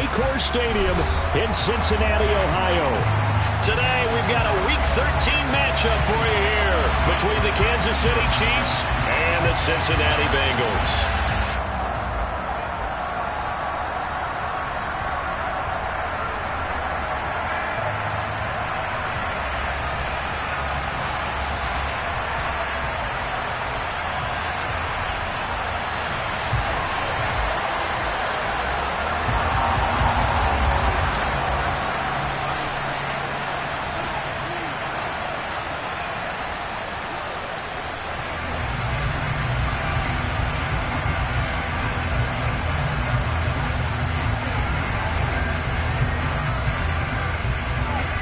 Paycor Stadium in Cincinnati, Ohio. Today, we've got a Week 13 matchup for you here between the Kansas City Chiefs and the Cincinnati Bengals.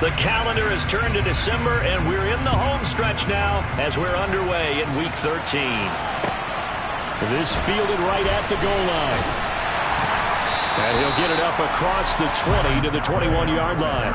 The calendar has turned to December, and we're in the home stretch now as we're underway in Week 13. This fielded right at the goal line. And he'll get it up across the 20 to the 21-yard line.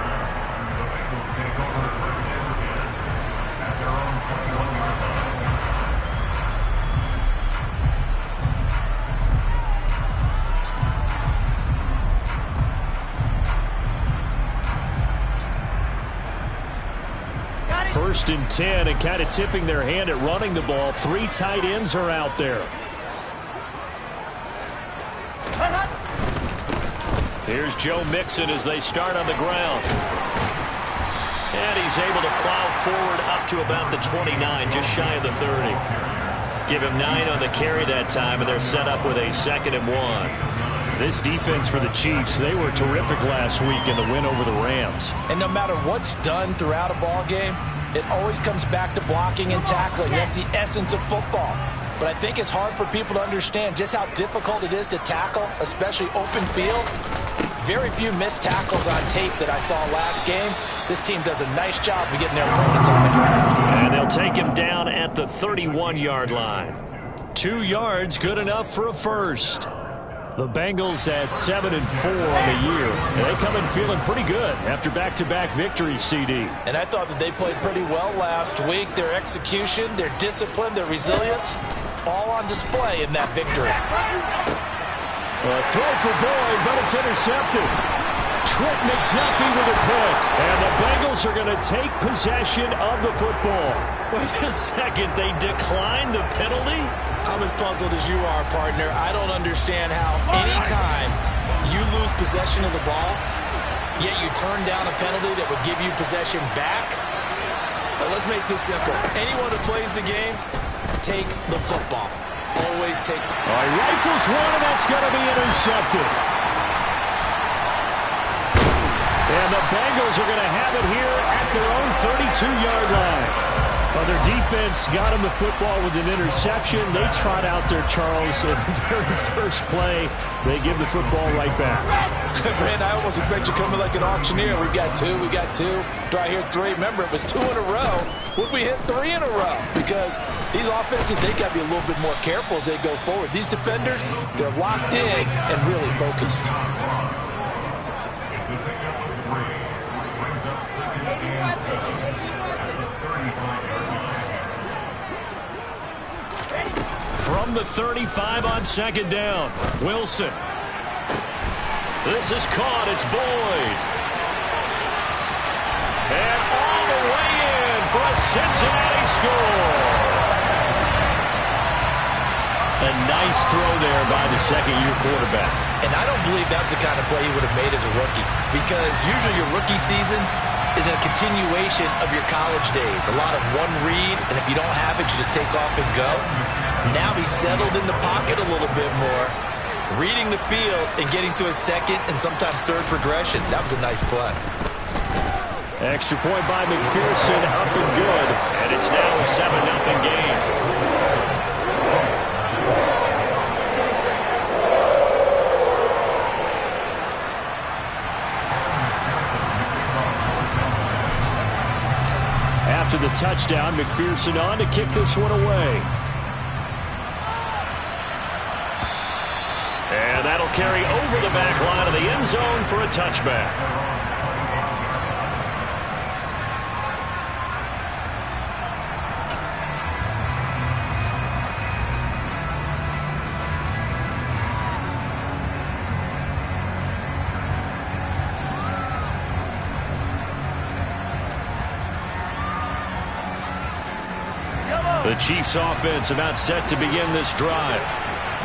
First and 10, and kind of tipping their hand at running the ball. 3 tight ends are out there. Here's Joe Mixon as they start on the ground. And he's able to plow forward up to about the 29, just shy of the 30. Give him 9 on the carry that time, and they're set up with a 2nd and 1. This defense for the Chiefs, they were terrific last week in the win over the Rams. And no matter what's done throughout a ball game, it always comes back to blocking and tackling. That's the essence of football. But I think it's hard for people to understand just how difficult it is to tackle, especially open field. Very few missed tackles on tape that I saw last game. This team does a nice job of getting their opponents on the ground. And they'll take him down at the 31-yard line. 2 yards, good enough for a first. The Bengals at 7-4 on the year. And they come in feeling pretty good after back-to-back victories, CD. And I thought that they played pretty well last week. Their execution, their discipline, their resilience, all on display in that victory. A throw for Boyd, but it's intercepted. Trent McDuffie with a pick. And the Bengals are going to take possession of the football. Wait a second, they declined the penalty? I'm as puzzled as you are, partner. I don't understand how anytime you lose possession of the ball, yet you turn down a penalty that would give you possession back. But let's make this simple. Anyone who plays the game, take the football. Always take the All right, rifles one, and that's going to be intercepted. And the Bengals are going to have it here at their own 32-yard line. Well, their defense got him the football with an interception. They trot out there, Charles, in the very first play. They give the football right back. Man, I almost expect you coming like an auctioneer. We got 2, we got 2. Do I hear 3? Remember, it was 2 in a row. Would we hit 3 in a row? Because these offenses, they got to be a little bit more careful as they go forward. These defenders, they're locked in and really focused. From the 35 on 2nd down, Wilson. This is caught. It's Boyd. And all the way in for a Cincinnati score. A nice throw there by the second-year quarterback. And I don't believe that was the kind of play he would have made as a rookie, because usually your rookie season is a continuation of your college days. A lot of one read, and if you don't have it, you just take off and go. Now he's settled in the pocket a little bit more, reading the field and getting to his second and sometimes third progression. That was a nice play. Extra point by McPherson, up and good. And it's now a 7-0 game. After the touchdown, McPherson on to kick this one away. And that'll carry over the back line of the end zone for a touchback. The Chiefs offense about set to begin this drive.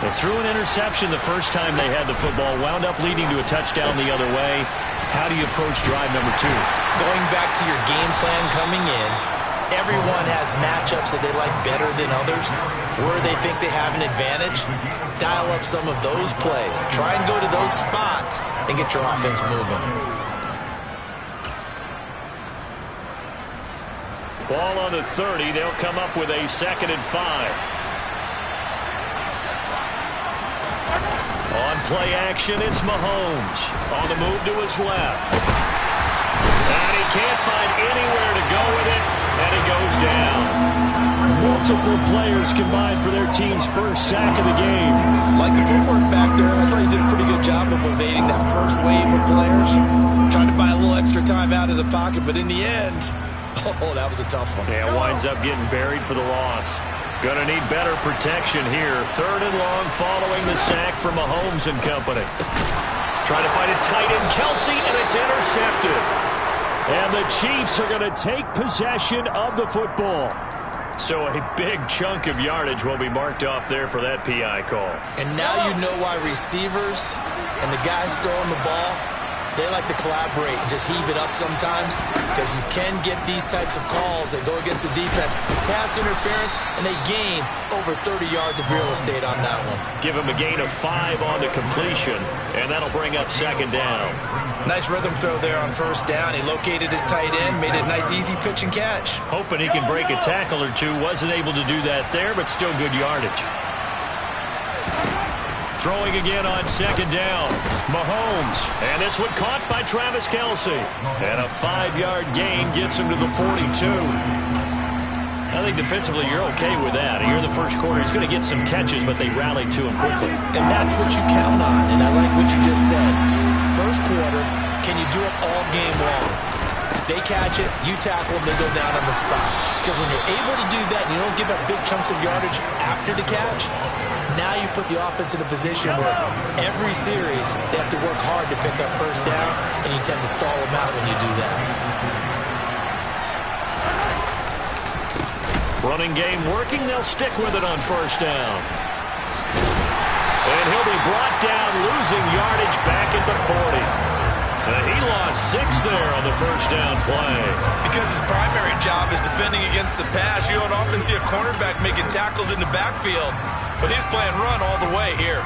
They threw an interception the first time they had the football, wound up leading to a touchdown the other way. How do you approach drive number 2? Going back to your game plan coming in, everyone has matchups that they like better than others, where they think they have an advantage. Dial up some of those plays. Try and go to those spots and get your offense moving. Ball on the 30. They'll come up with a 2nd and 5. On play action, it's Mahomes. On the move to his left. And he can't find anywhere to go with it, and it goes down. Multiple players combined for their team's first sack of the game. Like the footwork back there, I thought he did a pretty good job of evading that first wave of players. Trying to buy a little extra time out of the pocket, but in the end, oh, that was a tough one. Yeah, winds up getting buried for the loss. Going to need better protection here. 3rd and long following the sack from Mahomes and company. Trying to find his tight end, Kelsey, and it's intercepted. And the Chiefs are going to take possession of the football. So a big chunk of yardage will be marked off there for that PI call. And now you know why receivers and the guys throwing the ball, they like to collaborate and just heave it up sometimes, because you can get these types of calls that go against the defense. Pass interference, and they gain over 30 yards of real estate on that one. Give him a gain of 5 on the completion, and that'll bring up 2nd down. Nice rhythm throw there on 1st down. He located his tight end, made it a nice easy pitch and catch. Hoping he can break a tackle or two. Wasn't able to do that there, but still good yardage. Throwing again on 2nd down. Mahomes. And this one caught by Travis Kelsey. And a 5-yard gain gets him to the 42. I think defensively you're okay with that. Here in the first quarter, he's going to get some catches, but they rallied to him quickly. And that's what you count on. And I like what you just said. First quarter, can you do it all game long? They catch it, you tackle them, they go down on the spot. Because when you're able to do that and you don't give up big chunks of yardage after the catch, now you put the offense in a position where every series they have to work hard to pick up 1st downs, and you tend to stall them out when you do that. Running game working. They'll stick with it on 1st down. And he'll be brought down, losing yardage back at the 40. He lost 6 there on the 1st down play. Because his primary job is defending against the pass. You don't often see a cornerback making tackles in the backfield. But he's playing run all the way here.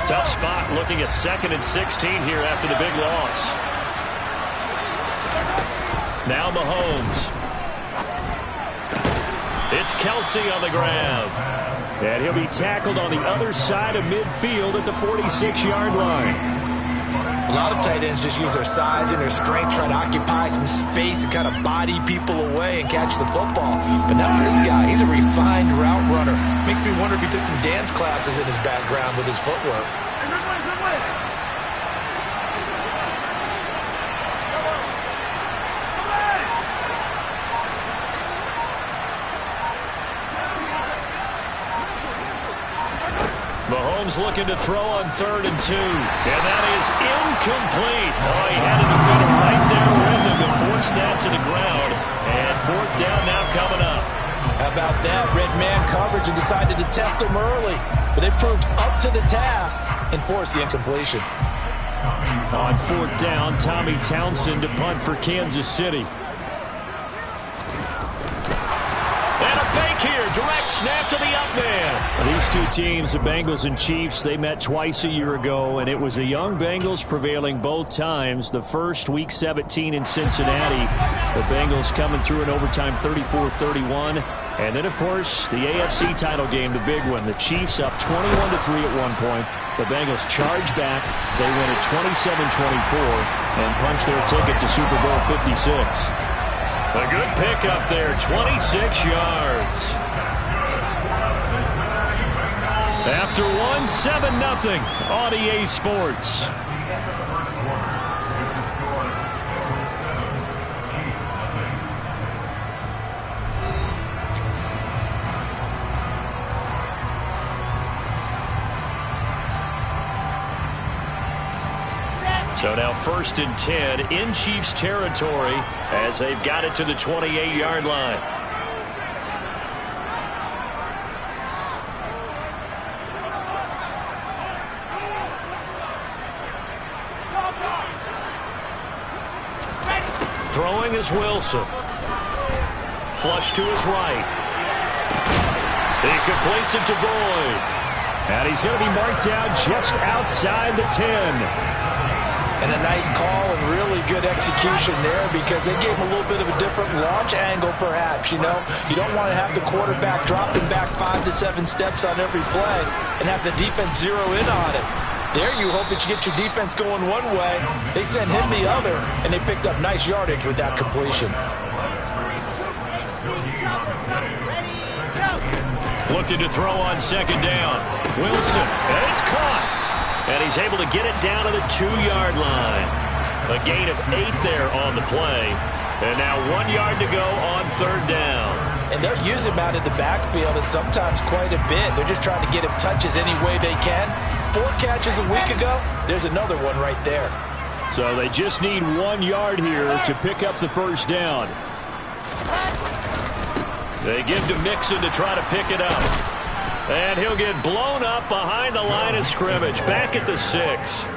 Tough spot looking at 2nd and 16 here after the big loss. Now Mahomes. It's Kelsey on the ground. And he'll be tackled on the other side of midfield at the 46-yard line. A lot of tight ends just use their size and their strength, trying to occupy some space and kind of body people away and catch the football. But not this guy. He's a refined route runner. Makes me wonder if he took some dance classes in his background with his footwork. Mahomes looking to throw on 3rd and 2. And that is incomplete. Oh, he had a defender right there with him to force that to the ground. And 4th down now coming up. How about that? Red man coverage and decided to test him early. But they proved up to the task and forced the incompletion. On 4th down, Tommy Townsend to punt for Kansas City. And a fake here. Direct snap to the up man. These two teams, the Bengals and Chiefs, they met twice a year ago, and it was the young Bengals prevailing both times. The first, Week 17 in Cincinnati. The Bengals coming through in overtime 34-31. And then, of course, the AFC title game, the big one. The Chiefs up 21-3 at one point. The Bengals charge back. They win at 27-24 and punch their ticket to Super Bowl 56. A good pickup there, 26 yards. After one, 7-0 on EA Sports. So now 1st and 10 in Chiefs territory as they've got it to the 28-yard line. Throwing is Wilson. Flush to his right. He completes it to Boyd. And he's going to be marked down just outside the 10. And a nice call and really good execution there because they gave him a little bit of a different launch angle perhaps, you know. You don't want to have the quarterback dropping back 5 to 7 steps on every play and have the defense zero in on it. There you hope that you get your defense going one way. They sent him the other, and they picked up nice yardage with that completion. Looking to throw on 2nd down. Wilson, and it's caught. And he's able to get it down to the 2-yard line. A gain of 8 there on the play. And now 1 yard to go on 3rd down. And they'll use him out in the backfield, and sometimes quite a bit. They're just trying to get him touches any way they can. 4 catches a week ago, there's another one right there. So they just need 1 yard here to pick up the 1st down. They give to Mixon to try to pick it up. And he'll get blown up behind the line of scrimmage, back at the 6.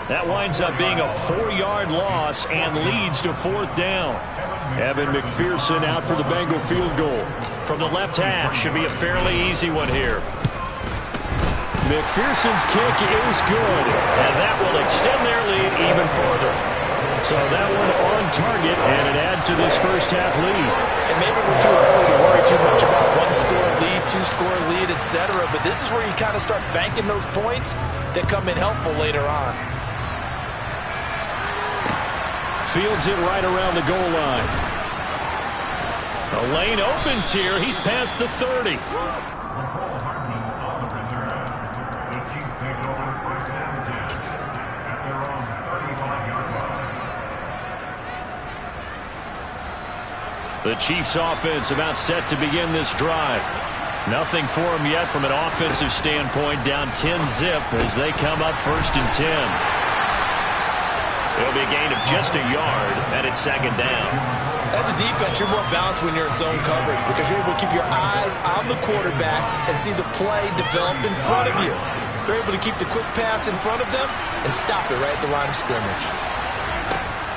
That winds up being a 4-yard loss and leads to 4th down. Evan McPherson out for the Bengal field goal. From the left hash, should be a fairly easy one here. McPherson's kick is good. And that will extend their lead even further. So that one on target, and it adds to this first half lead. And maybe we're too early to worry too much about 1-score lead, 2-score lead, etc. But this is where you kind of start banking those points that come in helpful later on. Fields it right around the goal line. The lane opens here. He's past the 30. The Chiefs offense about set to begin this drive. Nothing for them yet from an offensive standpoint, down 10-zip as they come up 1st and 10. It'll be a gain of just a yard, and it's 2nd down. As a defense, you're more balanced when you're in zone coverage because you're able to keep your eyes on the quarterback and see the play develop in front of you. They're able to keep the quick pass in front of them and stop it right at the line of scrimmage.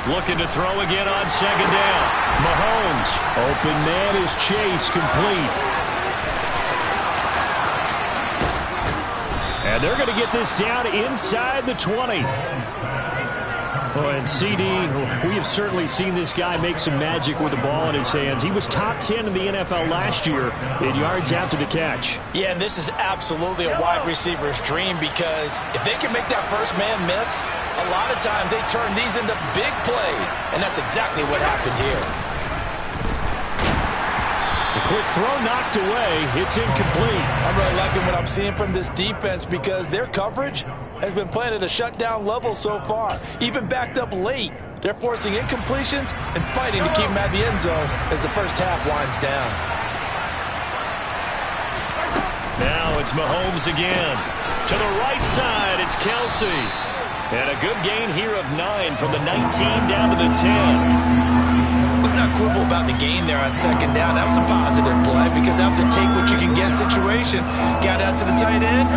Looking to throw again on 2nd down. Mahomes. Open man is Chase, complete. And they're going to get this down inside the 20. Oh, and CD, we have certainly seen this guy make some magic with the ball in his hands. He was top 10 in the NFL last year in yards after the catch. Yeah, and this is absolutely a wide receiver's dream because if they can make that first man miss, a lot of times they turn these into big plays, and that's exactly what happened here. The quick throw knocked away. It's incomplete. I'm really liking what I'm seeing from this defense because their coverage has been playing at a shutdown level so far. Even backed up late, they're forcing incompletions and fighting to keep them out of the end zone as the first half winds down. Now it's Mahomes again. To the right side, it's Kelsey. And a good gain here of 9 from the 19 down to the 10. Let's not quibble about the gain there on 2nd down. That was a positive play because that was a take-what-you-can-get situation. Got out to the tight end.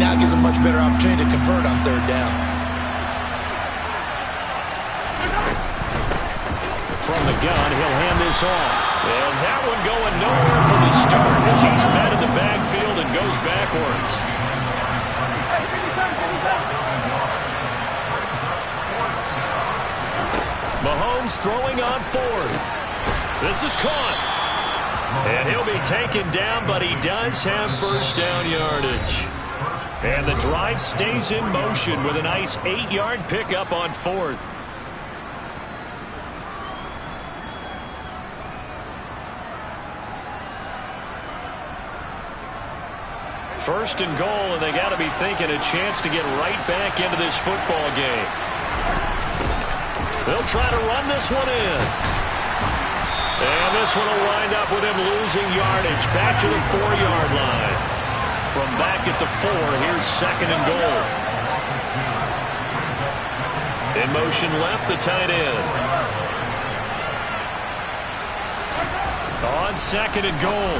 Now it gives a much better opportunity to convert on 3rd down. From the gun, he'll hand this off. And that one going nowhere from the start as he's met in the backfield and goes backwards. Mahomes throwing on 4th. This is caught. And he'll be taken down, but he does have 1st down yardage. And the drive stays in motion with a nice 8-yard pickup on 4th. First and goal, and they got to be thinking a chance to get right back into this football game. They'll try to run this one in. And this one will wind up with him losing yardage back to the 4-yard line. From back at the 4, here's 2nd and goal. In motion left, the tight end. On second and goal,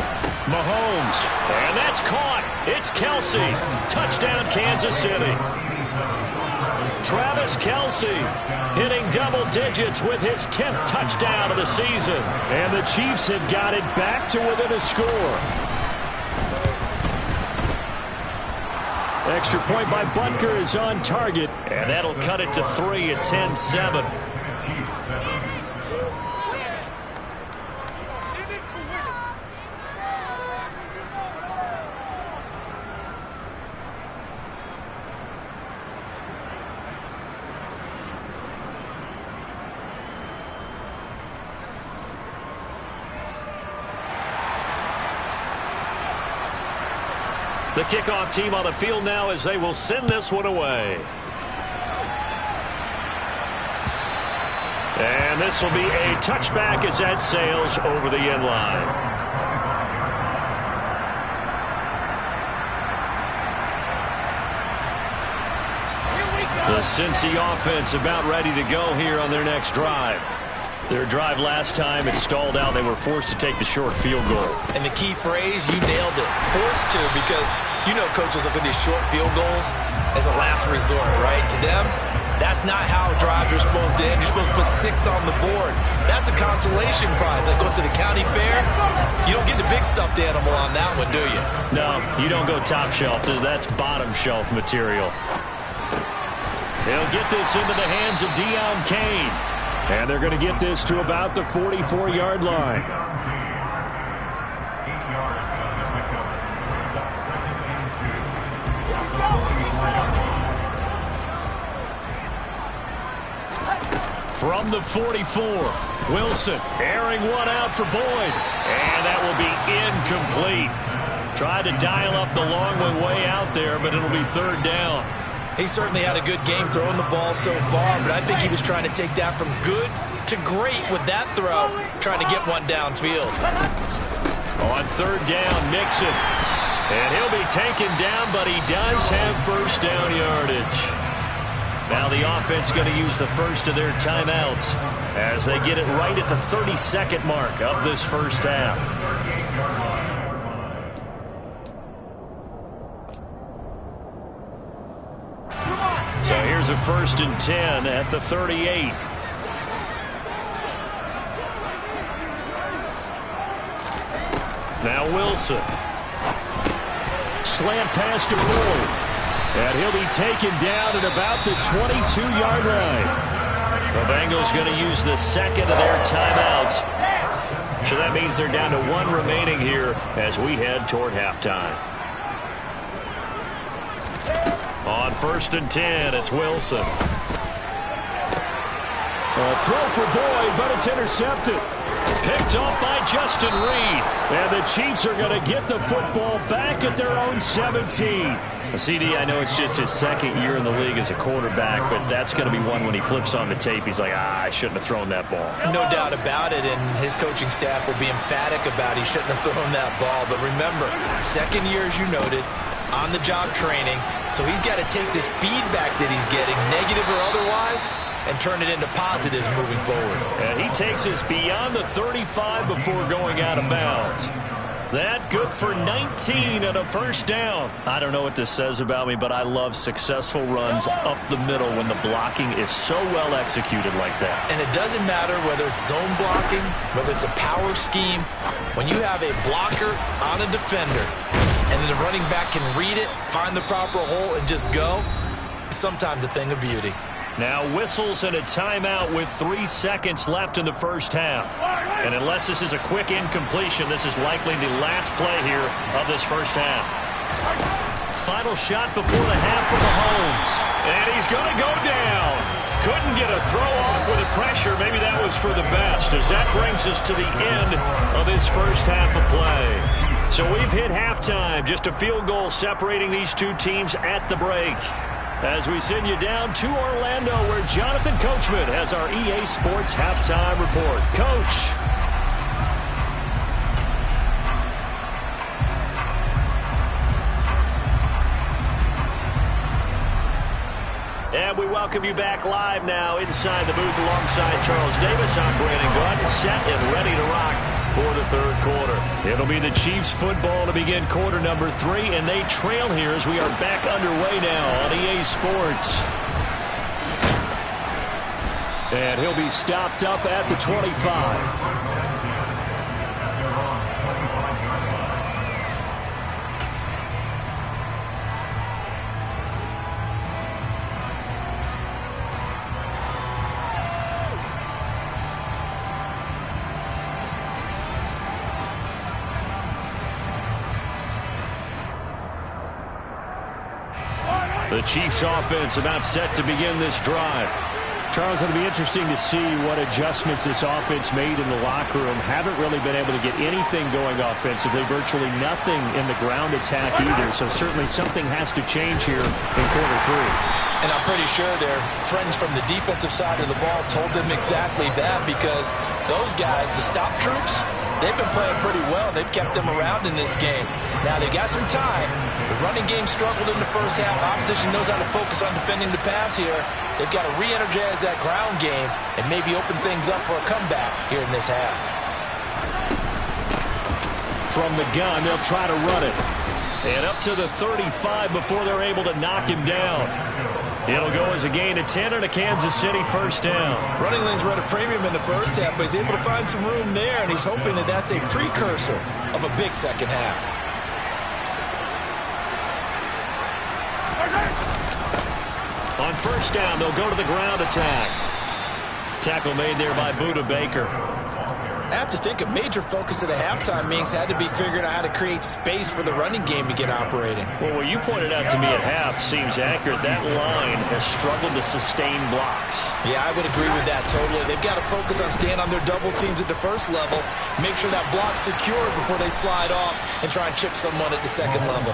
Mahomes. And that's caught. It's Kelce. Touchdown, Kansas City. Travis Kelce hitting double digits with his 10th touchdown of the season. And the Chiefs have got it back to within a score. Extra point by Butker is on target. And that'll cut it to 3 at 10-7. The kickoff team on the field now as they will send this one away. And this will be a touchback as that sails over the end line. The Cincy offense about ready to go here on their next drive. Their drive last time, it stalled out. They were forced to take the short field goal. And the key phrase, you nailed it. Forced to, because you know coaches look at these short field goals as a last resort, right? To them, that's not how drives are supposed to end. You're supposed to put 6 on the board. That's a consolation prize. Like going to the county fair, you don't get the big stuffed animal on that one, do you? No, you don't go top shelf. That's bottom shelf material. They'll get this into the hands of Deion Kane. And they're going to get this to about the 44-yard line. From the 44, Wilson airing one out for Boyd. And that will be incomplete. Tried to dial up the long one way out there, but it'll be third down. He certainly had a good game throwing the ball so far, but I think he was trying to take that from good to great with that throw, trying to get one downfield. On third down, Mixon. And he'll be taken down, but he does have first down yardage. Now the offense going to use the first of their timeouts as they get it right at the 32nd mark of this first half. So here's a 1st and 10 at the 38. Now Wilson. Slant pass to Boyd. And he'll be taken down at about the 22-yard line. The Bengals going to use the second of their timeouts. So that means they're down to 1 remaining here as we head toward halftime. On 1st and 10, it's Wilson. A throw for Boyd, but it's intercepted. Picked off by Justin Reed. And the Chiefs are going to get the football back at their own 17. CD, I know it's just his 2nd year in the league as a quarterback, but that's going to be one when he flips on the tape. He's like, I shouldn't have thrown that ball. No doubt about it, and his coaching staff will be emphatic about he shouldn't have thrown that ball. But remember, 2nd year, as you noted, on-the-job training, so he's got to take this feedback that he's getting, negative or otherwise, and turn it into positives moving forward. And he takes us beyond the 35 before going out of bounds. That good for 19 and a first down. I don't know what this says about me, but I love successful runs up the middle when the blocking is so well executed like that. And it doesn't matter whether it's zone blocking, whether it's a power scheme. When you have a blocker on a defender and then the running back can read it, find the proper hole, and just go, it's sometimes a thing of beauty. Now whistles and a timeout with 3 seconds left in the first half. And unless this is a quick incompletion, this is likely the last play here of this first half. Final shot before the half for Mahomes. And he's going to go down. Couldn't get a throw off with the pressure. Maybe that was for the best, as that brings us to the end of this first half of play. So we've hit halftime. Just a field goal separating these two teams at the break. As we send you down to Orlando, where Jonathan Coachman has our EA Sports Halftime Report. Coach. And we welcome you back live now inside the booth alongside Charles Davis. I'm Brandon Gaudin, set and ready to rock for the third quarter. It'll be the Chiefs football to begin quarter number 3, and they trail here as we are back underway now on EA Sports. And he'll be stopped up at the 25. The Chiefs offense about set to begin this drive. Charles, it'll be interesting to see what adjustments this offense made in the locker room. Haven't really been able to get anything going offensively, virtually nothing in the ground attack either. So certainly something has to change here in quarter 3. And I'm pretty sure their friends from the defensive side of the ball told them exactly that, because those guys, the stop troops, they've been playing pretty well. They've kept them around in this game. Now, they got some time. The running game struggled in the first half. Opposition knows how to focus on defending the pass here. They've got to re-energize that ground game and maybe open things up for a comeback here in this half. From the gun, they'll try to run it. And up to the 35 before they're able to knock him down. It'll go as a gain of 10 and a Kansas City first down. Running lanes run a premium in the first half, but he's able to find some room there, and he's hoping that that's a precursor of a big second half. On first down, they'll go to the ground attack. Tackle made there by Budda Baker. I have to think a major focus of the halftime meetings had to be figuring out how to create space for the running game to get operating. Well, what you pointed out to me at half seems accurate. That line has struggled to sustain blocks. Yeah, I would agree with that totally. They've got to focus on staying on their double teams at the first level, make sure that block's secured before they slide off and try and chip someone at the second level.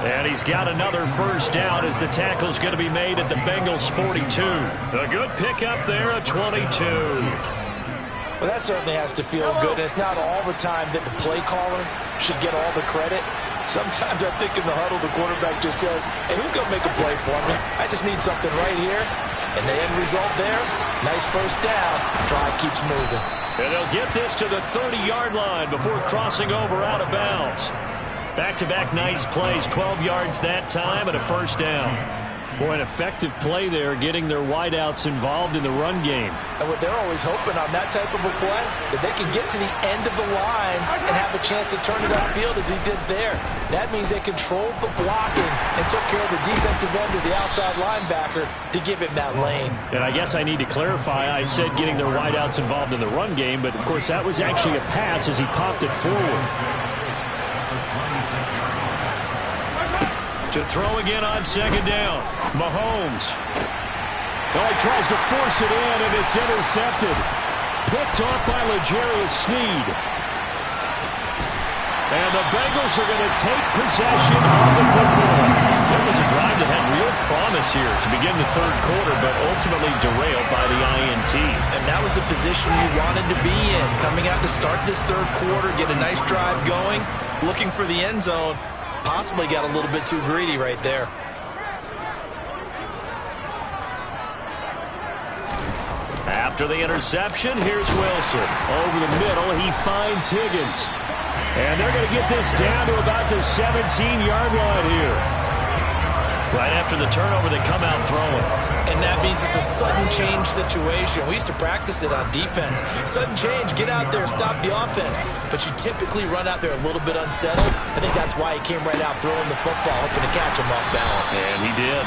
And he's got another first down as the tackle's going to be made at the Bengals 42. A good pickup there, a 22. Well, that certainly has to feel good. And it's not all the time that the play caller should get all the credit. Sometimes I think in the huddle, the quarterback just says, hey, who's going to make a play for me? I just need something right here. And the end result there, nice first down. Drive keeps moving. And they'll get this to the 30-yard line before crossing over out of bounds. Back-to-back nice plays, 12 yards that time and a first down. Boy, an effective play there, getting their wideouts involved in the run game. And what they're always hoping on that type of a play, that they can get to the end of the line and have a chance to turn it upfield as he did there. That means they controlled the blocking and took care of the defensive end of the outside linebacker to give him that lane. And I guess I need to clarify, I said getting their wideouts involved in the run game, but of course that was actually a pass as he popped it forward. To throw again on second down, Mahomes. Oh, he tries to force it in, and it's intercepted. Picked off by L'Jarius Sneed. And the Bengals are going to take possession of the football. So it was a drive that had real promise here to begin the third quarter, but ultimately derailed by the INT. And that was the position you wanted to be in. Coming out to start this third quarter, get a nice drive going, looking for the end zone. Possibly got a little bit too greedy right there. After the interception, here's Wilson. Over the middle, he finds Higgins. And they're going to get this down to about the 17-yard line here. Right after the turnover, they come out throwing. And that means it's a sudden change situation. We used to practice it on defense. Sudden change, get out there, stop the offense. But you typically run out there a little bit unsettled. I think that's why he came right out throwing the football, hoping to catch him off balance. And he did.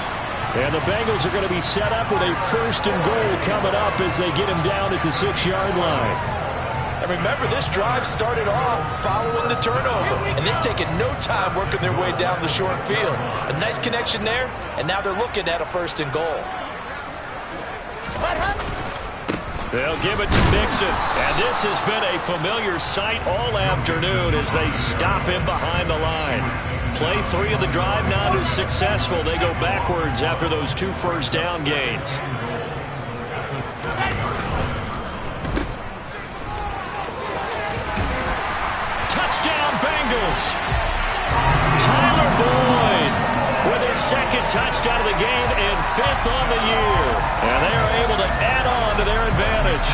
And the Bengals are going to be set up with a first and goal coming up as they get him down at the 6-yard line. And remember, this drive started off following the turnover, and they've taken no time working their way down the short field. A nice connection there, and now they're looking at a first and goal. They'll give it to Mixon. And this has been a familiar sight all afternoon as they stop him behind the line. Play 3 of the drive not as successful. They go backwards after those 2 first down gains. Touchdown Bengals. Tyler Boyd with his second touchdown of the game and 5th on the year. And they are able to add on to their advantage.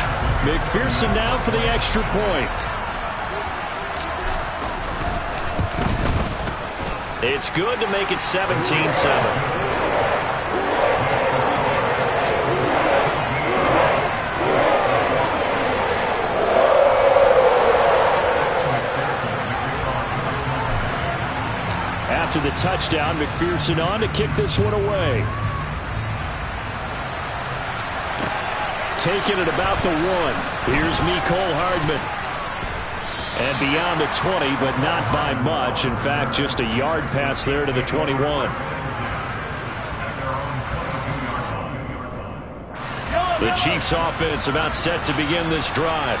McPherson now for the extra point. It's good to make it 17-7. After the touchdown, McPherson on to kick this one away. Taking it about the 1. Here's Mecole Hardman. And beyond the 20, but not by much. In fact, just a yard pass there to the 21. The Chiefs offense about set to begin this drive.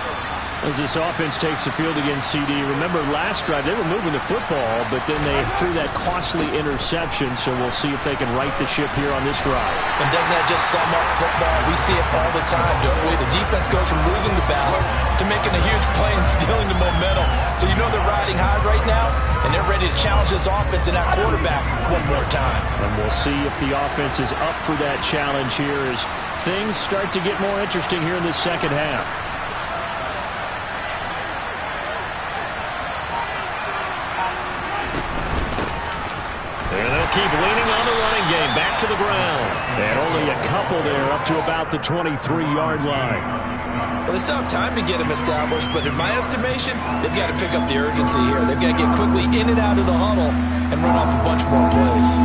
As this offense takes the field against CD, remember last drive they were moving the football, but then they threw that costly interception, so we'll see if they can right the ship here on this drive. And doesn't that just sum up football? We see it all the time, don't we? The defense goes from losing the battle to making a huge play and stealing the momentum. So you know they're riding high right now, and they're ready to challenge this offense and that quarterback one more time. And we'll see if the offense is up for that challenge here as things start to get more interesting here in the second half. Keep leaning on the running game. Back to the ground. And only a couple there up to about the 23-yard line. Well, they still have time to get them established, but in my estimation, they've got to pick up the urgency here. They've got to get quickly in and out of the huddle and run off a bunch more plays.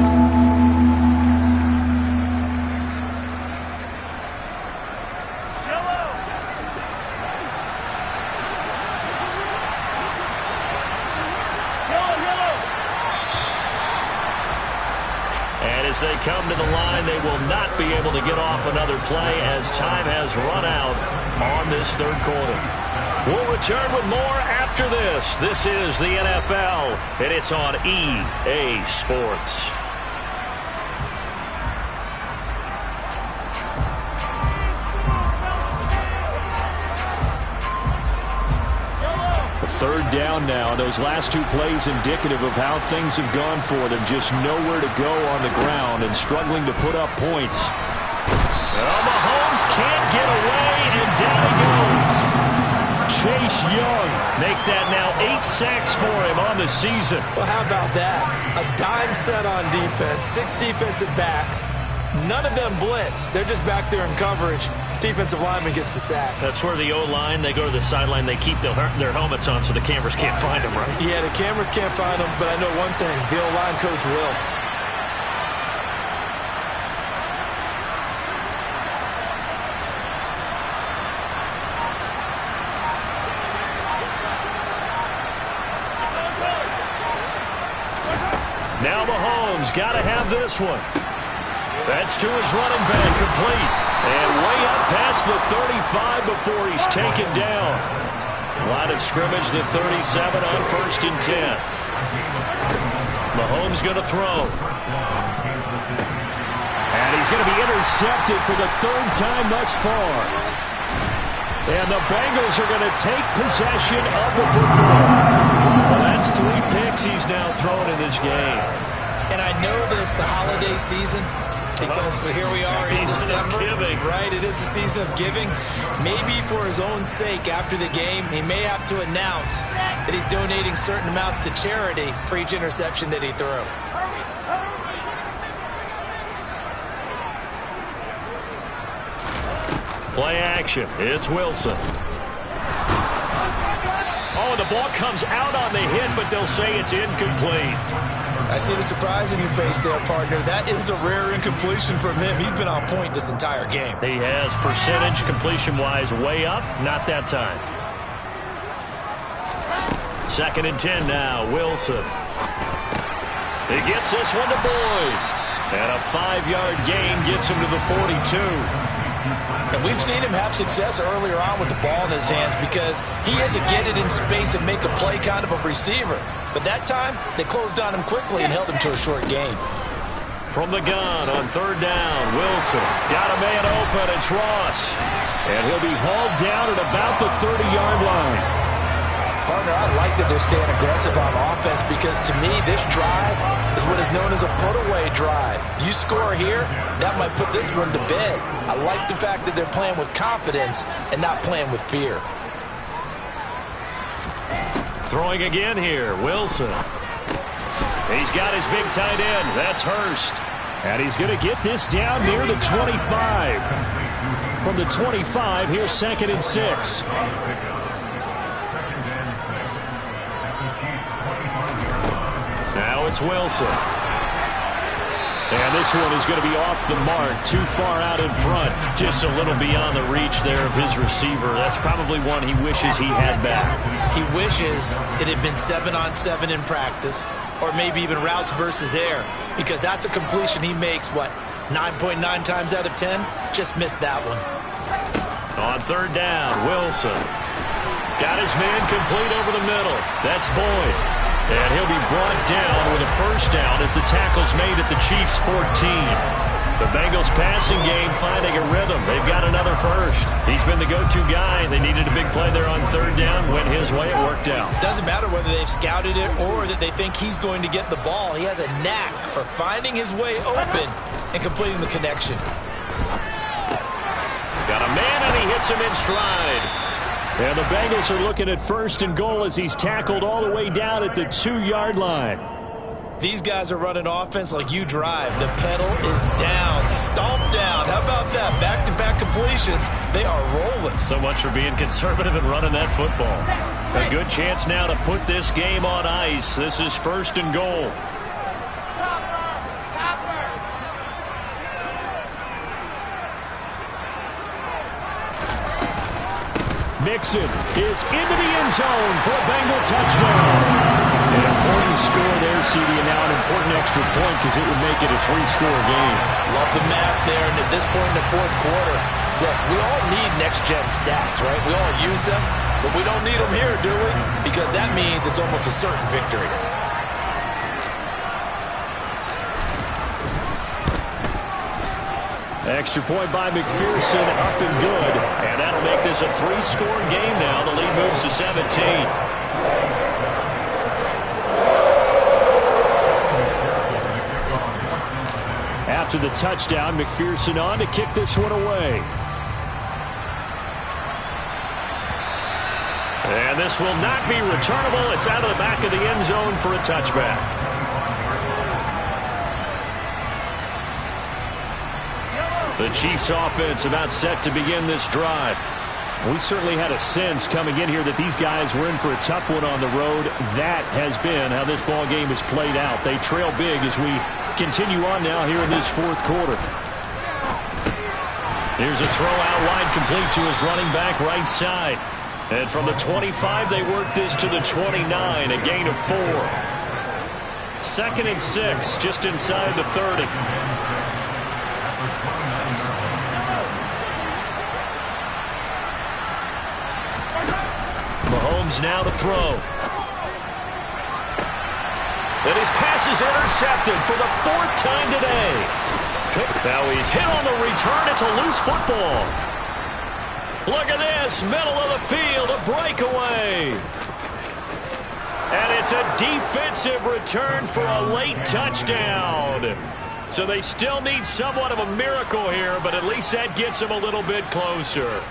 As they come to the line, they will not be able to get off another play as time has run out on this third quarter. We'll return with more after this. This is the NFL, and it's on EA Sports. Third down now. Those last two plays indicative of how things have gone for them. Just nowhere to go on the ground and struggling to put up points. Well, Mahomes can't get away, and down he goes. Chase Young make that now 8 sacks for him on the season. Well, how about that? A dime set on defense, 6 defensive backs. None of them blitz. They're just back there in coverage. Defensive lineman gets the sack. That's where the O-line, they go to the sideline, they keep their helmets on so the cameras can't find them, right? Yeah, the cameras can't find them, but I know one thing. The O-line coach will. Now Mahomes got to have this one. That's to his running back, complete. And way up past the 35 before he's taken down. Line of scrimmage, the 37 on 1st and 10. Mahomes going to throw. And he's going to be intercepted for the 3rd time thus far. And the Bengals are going to take possession of the football. Well, that's 3 picks he's now thrown in this game. And I know this, the holiday season, because here we are in December, right? It is the season of giving. Maybe for his own sake, after the game, he may have to announce that he's donating certain amounts to charity for each interception that he threw. Play action. It's Wilson. Oh, the ball comes out on the hit, but they'll say it's incomplete. I see the surprise in your face there, partner. That is a rare incompletion from him. He's been on point this entire game. He has percentage completion-wise way up. Not that time. 2nd and 10 now. Wilson. He gets this one to Boyd. And a 5-yard gain gets him to the 42. And we've seen him have success earlier on with the ball in his hands because he is a get it in space and make a play kind of a receiver. But that time, they closed on him quickly and held him to a short gain. From the gun on 3rd down, Wilson got a man open. It's Ross. And he'll be hauled down at about the 30-yard line. Partner, I like that they're staying aggressive on offense because to me, this drive is what is known as a put-away drive. You score here, that might put this one to bed. I like the fact that they're playing with confidence and not playing with fear. Throwing again here, Wilson. He's got his big tight end. That's Hurst. And he's going to get this down near the 25. From the 25, here's 2nd and 6. Now it's Wilson. And this one is going to be off the mark, too far out in front. Just a little beyond the reach there of his receiver. That's probably one he wishes he had back. He wishes it had been 7-on-7 in practice, or maybe even routes versus air, because that's a completion he makes, 9.9 times out of 10? Just missed that one. On 3rd down, Wilson. Got his man complete over the middle. That's Boyd. And he'll be brought down with a 1st down as the tackle's made at the Chiefs' 14. The Bengals passing game finding a rhythm. They've got another 1st. He's been the go-to guy. They needed a big play there on 3rd down. Went his way. It worked out. Doesn't matter whether they've scouted it or that they think he's going to get the ball. He has a knack for finding his way open and completing the connection. Got a man, and he hits him in stride. And the Bengals are looking at 1st and goal as he's tackled all the way down at the 2-yard line. These guys are running offense like you drive. The pedal is down, stomped down. How about that? Back-to-back completions. They are rolling. So much for being conservative and running that football. A good chance now to put this game on ice. This is 1st and goal. Mixon is into the end zone for a Bengal touchdown. An important score there, CD, and now an important extra point because it would make it a 3-score game. Love the math there, and at this point in the 4th quarter, look, we all need next-gen stats, right? We all use them, but we don't need them here, do we? Because that means it's almost a certain victory. Extra point by McPherson, up and good. And that'll make this a 3-score game now. The lead moves to 17. After the touchdown, McPherson on to kick this one away. And this will not be returnable. It's out of the back of the end zone for a touchback. The Chiefs offense about set to begin this drive. We certainly had a sense coming in here that these guys were in for a tough one on the road. That has been how this ball game has played out. They trail big as we continue on now here in this 4th quarter. Here's a throw out wide complete to his running back right side. And from the 25, they work this to the 29, a gain of 4. 2nd and 6, just inside the 30. Mahomes now to throw. And his pass is intercepted for the 4th time today. Now he's hit on the return. It's a loose football. Look at this. Middle of the field, a breakaway. And it's a defensive return for a late touchdown. So they still need somewhat of a miracle here, but at least that gets them a little bit closer.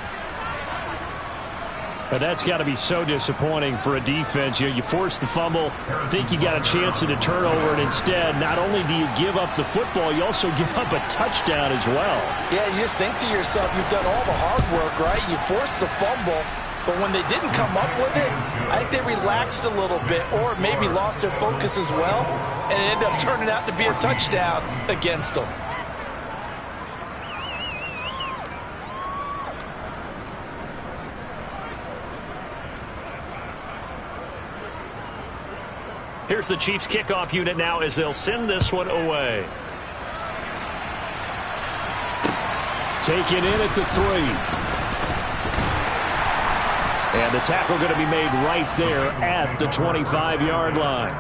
But that's got to be so disappointing for a defense. You force the fumble, think you got a chance at a turnover, and instead, not only do you give up the football, you also give up a touchdown as well. Yeah, you just think to yourself, you've done all the hard work, right? You forced the fumble, but when they didn't come up with it, I think they relaxed a little bit or maybe lost their focus as well, and it ended up turning out to be a touchdown against them. Here's the Chiefs kickoff unit now as they'll send this one away. Taken in at the 3. And the tackle going to be made right there at the 25-yard line.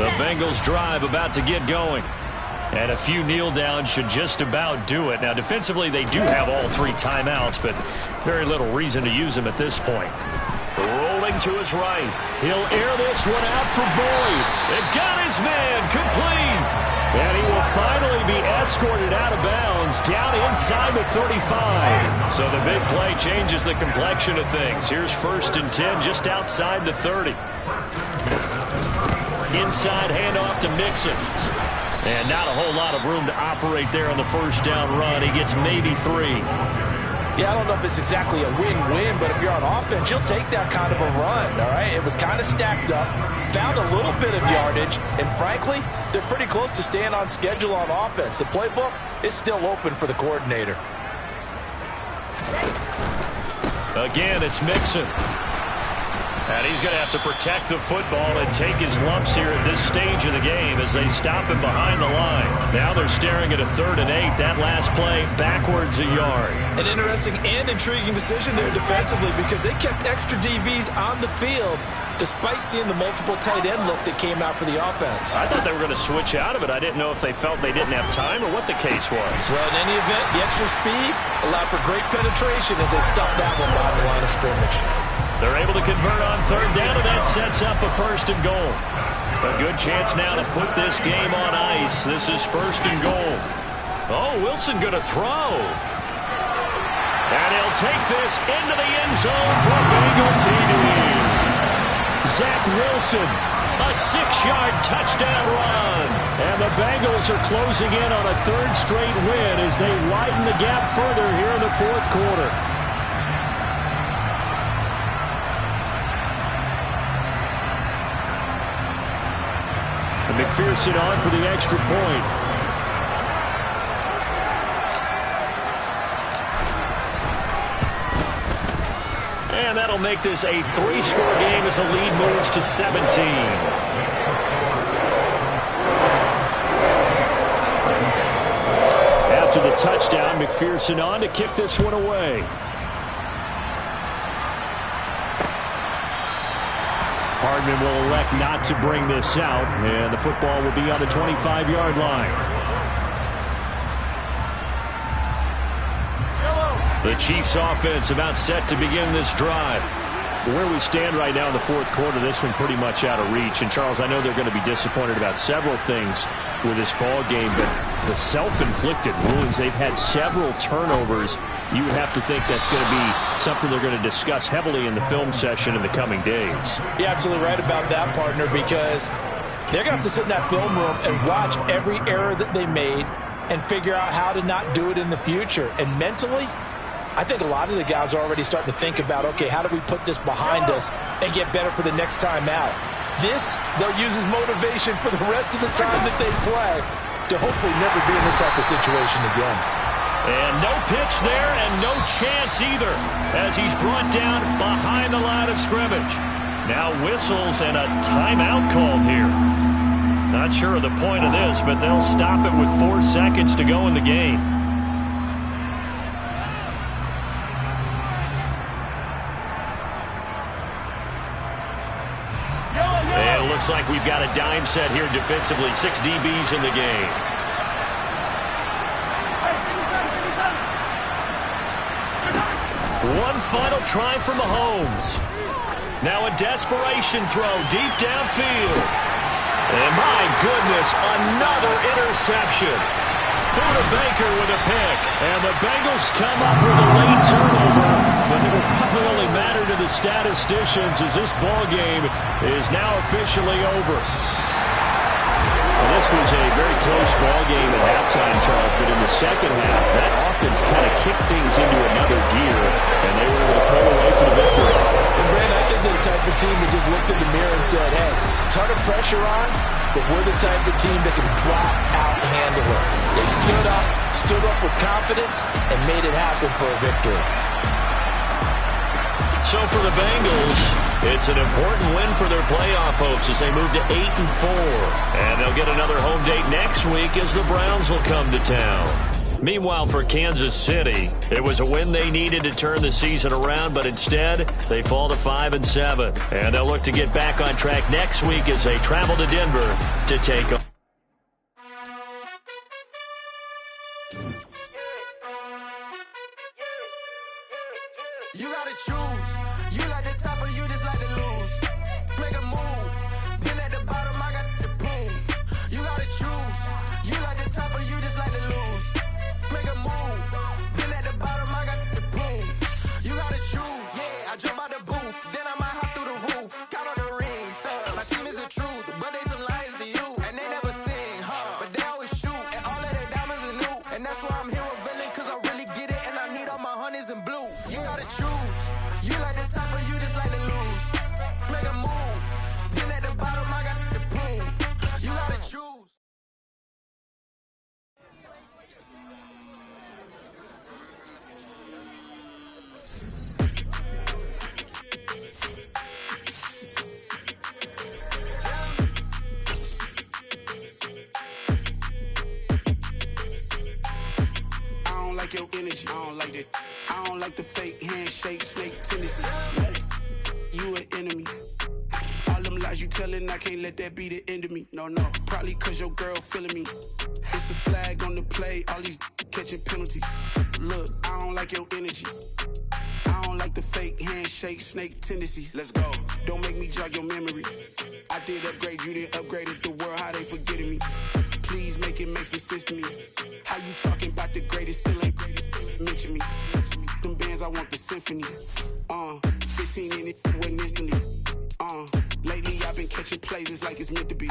The Bengals drive about to get going. And a few kneel downs should just about do it. Now, defensively, they do have all 3 timeouts, but very little reason to use them at this point. Rolling to his right. He'll air this one out for Boyd. It got his man complete. And he will finally be escorted out of bounds down inside the 35. So the big play changes the complexion of things. Here's 1st and 10 just outside the 30. Inside handoff to Mixon. And not a whole lot of room to operate there on the 1st down run. He gets maybe 3. Yeah, I don't know if it's exactly a win-win, but if you're on offense, you'll take that kind of a run, all right? It was kind of stacked up, found a little bit of yardage, and frankly, they're pretty close to staying on schedule on offense. The playbook is still open for the coordinator. Again, it's Mixon. And he's going to have to protect the football and take his lumps here at this stage of the game as they stop him behind the line. Now they're staring at a 3rd and 8. That last play, backwards a yard. An interesting and intriguing decision there defensively because they kept extra DBs on the field despite seeing the multiple tight end look that came out for the offense. I thought they were going to switch out of it. I didn't know if they felt they didn't have time or what the case was. Well, in any event, the extra speed allowed for great penetration as they stuffed that one behind the line of scrimmage. They're able to convert on 3rd down, and that sets up a 1st and goal. A good chance now to put this game on ice. This is 1st and goal. Oh, Wilson going to throw. And he'll take this into the end zone for Bengal TD. Zach Wilson. A 6-yard touchdown run. And the Bengals are closing in on a 3rd straight win as they widen the gap further here in the 4th quarter. McPherson on for the extra point. And that'll make this a 3-score game as the lead moves to 17. After the touchdown, McPherson on to kick this one away. Hardman will elect not to bring this out, and the football will be on the 25-yard line. The Chiefs offense about set to begin this drive. Where we stand right now in the 4th quarter, this one pretty much out of reach. And, Charles, I know they're going to be disappointed about several things with this ball game, but the self-inflicted wounds, they've had several turnovers. You would have to think that's going to be something they're going to discuss heavily in the film session in the coming days. You're absolutely right about that, partner, because they're going to have to sit in that film room and watch every error that they made and figure out how to not do it in the future. And mentally, I think a lot of the guys are already starting to think about, okay, how do we put this behind us and get better for the next time out? This, they'll use as motivation for the rest of the time that they play to hopefully never be in this type of situation again. And no pitch there and no chance either as he's brought down behind the line of scrimmage. Now whistles and a timeout called here. Not sure of the point of this, but they'll stop it with 4 seconds to go in the game. And it looks like we've got a dime set here defensively. 6 DBs in the game. One final try for Mahomes. Now a desperation throw deep downfield. And my goodness, another interception. Buda Baker with a pick. And the Bengals come up with a late turnover, but it will probably only matter to the statisticians as this ball game is now officially over. Well, this was a very close ball game at halftime, Charles, but in the second half, that offense kind of kicked things into another gear, and they were able to pull away for the victory. And Brandon, I think they're the type of team that just looked in the mirror and said, hey, ton of pressure on, but we're the type of team that can flat out handle it. They stood up with confidence, and made it happen for a victory. So for the Bengals, it's an important win for their playoff hopes as they move to 8-4. And they'll get another home date next week as the Browns will come to town. Meanwhile, for Kansas City, it was a win they needed to turn the season around, but instead they fall to 5-7. And they'll look to get back on track next week as they travel to Denver to take on. You gotta choose. You like the top or you just like to lose. Make a move. Been at the bottom, I got the proof. You gotta choose. You like the top or you just like to lose. Make a move. Been at the bottom, I got the proof. You gotta choose. Yeah, I jump out the booth. Then I might hop through the roof. Count on the rings. My team is the truth, but they some liars to you. And they never sing, but they always shoot. And all of their diamonds are new. And that's why I'm here with villain, cause I really get it. And I need all my honeys in blue. You gotta choose. You like the top or you just like to lose. Make a move. Then at the bottom, I got the proof. You gotta choose. I don't like your energy. I don't like that. I don't like the fake handshake, snake tendency. You an enemy. All them lies you telling, I can't let that be the end of me. No, probably cause your girl feeling me. It's a flag on the play, all these catching penalties. Look, I don't like your energy. I don't like the fake handshake, snake tendency. Let's go. Don't make me jog your memory. I did upgrade, you didn't upgrade it. The world, how they forgetting me. Please make it make some sense to me. How you talking about the greatest, still ain't greatest, still ain't mention me. Them bands, I want the symphony. 15 in it, wasn't instantly. Lately I've been catching plays, it's like it's meant to be.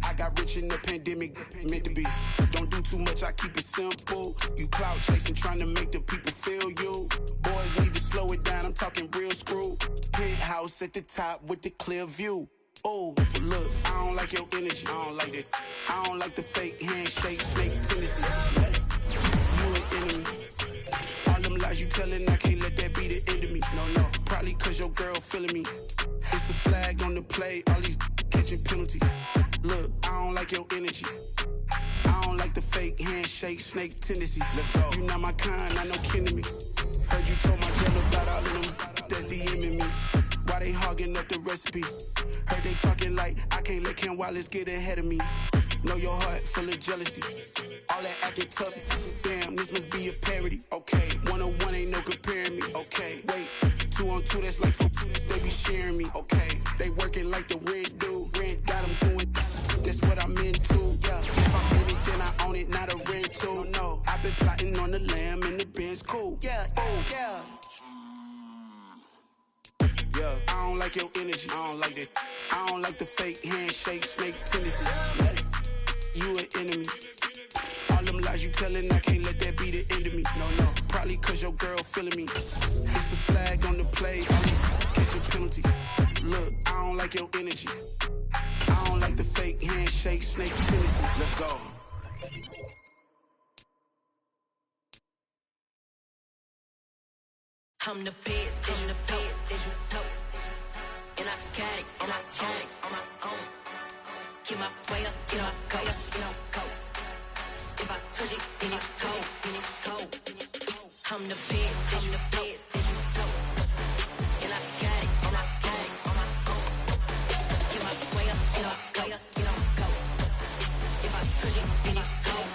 I got rich in the pandemic, meant to be. Don't do too much, I keep it simple. You clout chasing, trying to make the people feel you. Boys need to slow it down, I'm talking real screw. Penthouse at the top with the clear view. Oh, look, I don't like your energy, I don't like that. I don't like the fake handshake, snake tendency. You an enemy. All them lies you telling, I can't let that be the end of me. No, probably cause your girl feeling me. It's a flag on the play, all these catching penalties. Look, I don't like your energy. I don't like the fake handshake, snake tendency. Let's go. You not my kind, not no kin to me. Heard you told my girl about all of them that's DMing me. Why they hogging up the recipe? Heard they talking like I can't let Ken Wallace get ahead of me. Know your heart full of jealousy. All that acting tough, damn, this must be a parody. Okay, 1-on-1 ain't no comparing me. Okay, wait, 2-on-2, that's like 4-2, they be sharing me. Okay, they working like the rent do. Rent got them doing, that's what I'm into. Yeah, if I'm in it, then I own it, not a rental. No, I've been plotting on the lamb and the Benz cool. Yeah, oh, yeah. Yeah, I don't like your energy, I don't like that. I don't like the fake handshake, snake tendency. You an enemy. All them lies you telling, I can't let that be the end of me. No, probably cause your girl feeling me. It's a flag on the play, all these catching penalties. Look, I don't like your energy. I don't like the fake handshake, snake tendency. Let's go. I'm the best, as you know. And I got it, and I got it on my own. Get my way up, get my go, go. If I touch it, then it's cold, I'm the best, as you know. And I got it, and I got it on my own. Get my way up, get my go. If I touch it, then it's cold,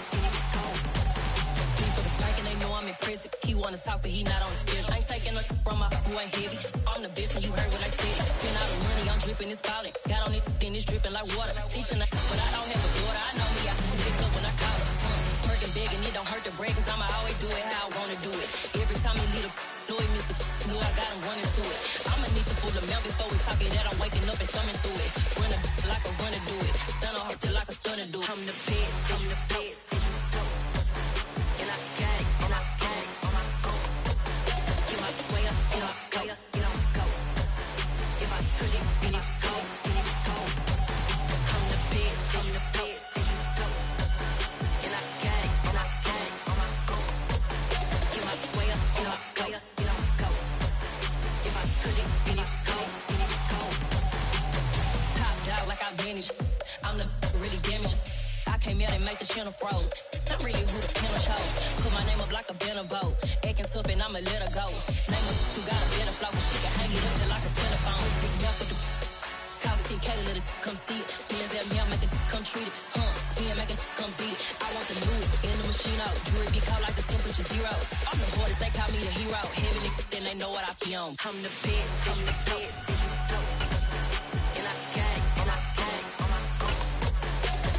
People the bike and they know I'm impressive. He wanna talk, but he not on the schedule. I ain't taking a from my boy heavy. I'm the best, and you heard what I said. Spend all the money, I'm dripping, it's falling. Got on it, then it's dripping like water. Teaching, but I don't have a daughter. I know me, I can pick up when I call it. Working big, and it don't hurt the break, cause I'ma always do it how I wanna do it. Every time he lead a know he missed the know I got him running to it. I'ma need to pull the mail before we talk it that I'm waking up and thumbing through it. Run a like a runner do it. Stun on her till like a stunner do it. I'm the best, as you know. And I got it, and I got it on my own. Get my way up, get my go. If I touch it, then it's cold, I'm the best, as you know. And I got it, and I got it on my own. Get my way up, get my go. If I touch it, then it's cold, Top dog like I manage. I'm the really damaged. I came out and make the channel froze. I'm really who the pen chose. Put my name up like a banner boat. Acting tough and I'ma let her go. Name her who got a better flow, but she can hang it up just like a telephone. Stick me up with the cost 10K to let it come see it. Hands at me, I make it come treat it. Spin, make it come beat it. I want the new in the machine out. Jewelry be caught like the temperature zero. I'm the hardest, they call me the hero. Heavenly, then they know what I be on. I'm the best, I'm the best. And I got it, and I got it on my own.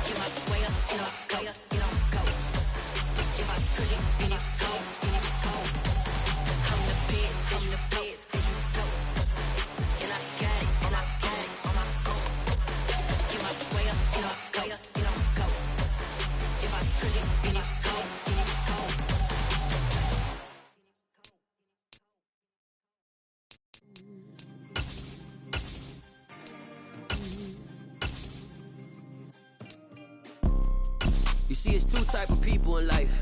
Get my way up, and I go, it don't go. If I touch it, then it's cold, then it's cold. I'm the best, I'm the best. And I got it, and I got it on my own. Get my way up, and I go, it don't go. If I touch it, then it's cold, then it's cold. You see, it's two type of people in life.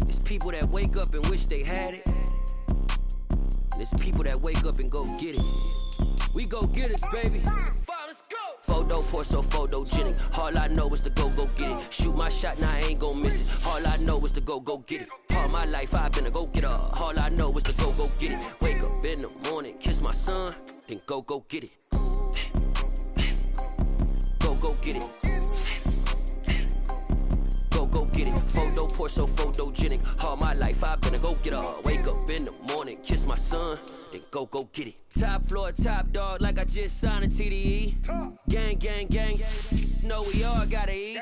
It's people that wake up and wish they had it. And it's people that wake up and go get it. We go get it, baby. Let's go. Photo pour so photogenic. All I know is to go get it. Shoot my shot, now I ain't gon' miss it. All I know is to go get it. All my life I've been a go getter. All I know is to go get it. Wake up in the morning, kiss my son, then go get it. Go get it. Go get it. Photo pour so photogenic. All my life I've been a go getter. Wake up in the morning, kiss my son, then go get it. Top floor, top dog, like I just signed a TDE. Gang, gang, gang. Know we all gotta eat.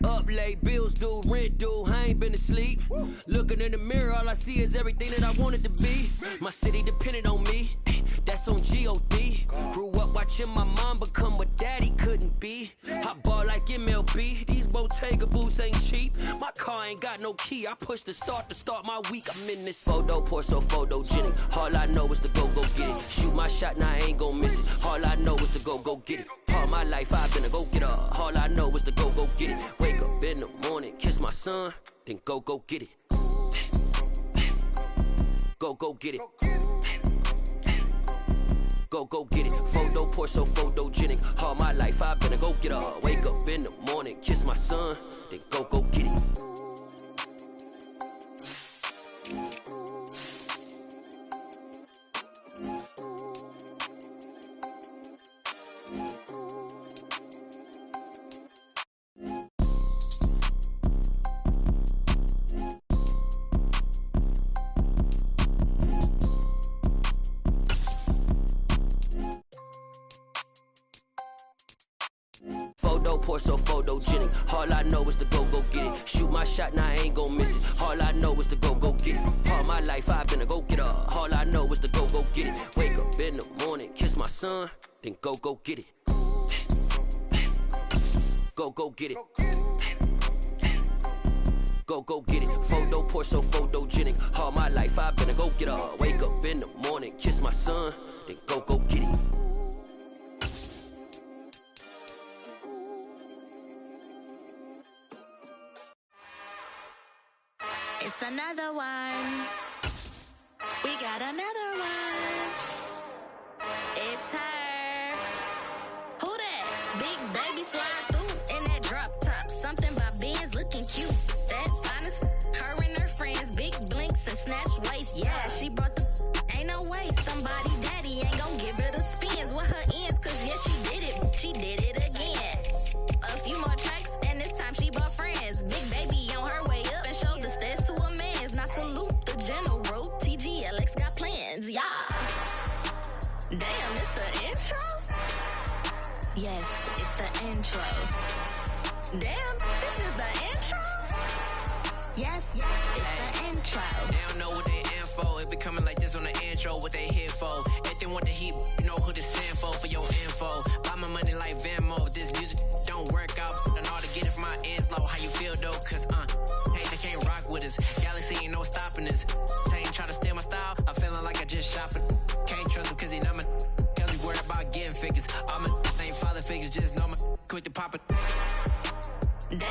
Up late, bills due, rent due. I ain't been asleep. Looking in the mirror, all I see is everything that I wanted to be. My city depended on me. That's on G.O.D. Grew up watching my mom become what daddy couldn't be. I ball like MLB. These Bottega boots ain't cheap. My car ain't got no key. I push the start to start my week. I'm in this photo pour so photogenic. All I know is to go get it. Shoot my shot, now I ain't gon' miss it. All I know is to go get it. All my life I've been a go getter. All I know is to go get it. Wake up in the morning, kiss my son, then go get it. Go get it. Go get it. Photo pour so photogenic. All my life I've been a go getter. Wake up in the morning, kiss my son, then go get it. Photo pour so photogenic. All I know is to go get it. Shoot my shot, now I ain't gon' miss it. All I know is to go get it. All my life I've been a go getter. All I know is to go get it. Wake up in the morning, kiss my son, then go get it. Go get it. Go get it. Photo pour so photogenic. All my life I've been a go getter. Wake up in the morning, kiss my son, then go get it. It's another one. We got another one. It's her. Who that? Big baby slide through in that drop top. Something about Benz looking cute. That's honest. Her and her friends, big blinks and snatch waist. Yeah, she brought the. Ain't no way. Somebody daddy ain't gon' give her the spins with her ends. Cause yeah, she did it. She did it again. A few more tracks and this time she brought friends. Big baby on her way up and showed the stairs to a man's. Now salute the general. TGLX got plans. Yeah. Damn, it's the intro? Yes, it's the intro. Damn, this is the intro? Yes, it's the intro. They don't know what they in for. If it coming like this on the intro, what they here for? If they want the heat, you know who to send for your info. Buy my money like Venmo. If this music don't work out, I know how to get it from my ends low. How you feel though? Cause hey, they can't rock with us. Galaxy ain't no stopping us. They ain't trying to steal my style. I'm feeling like I just shot for. Can't trust him cause he not my. Cause he worried about getting figures. All my ain't father figures, just know my quick to pop it. Damn.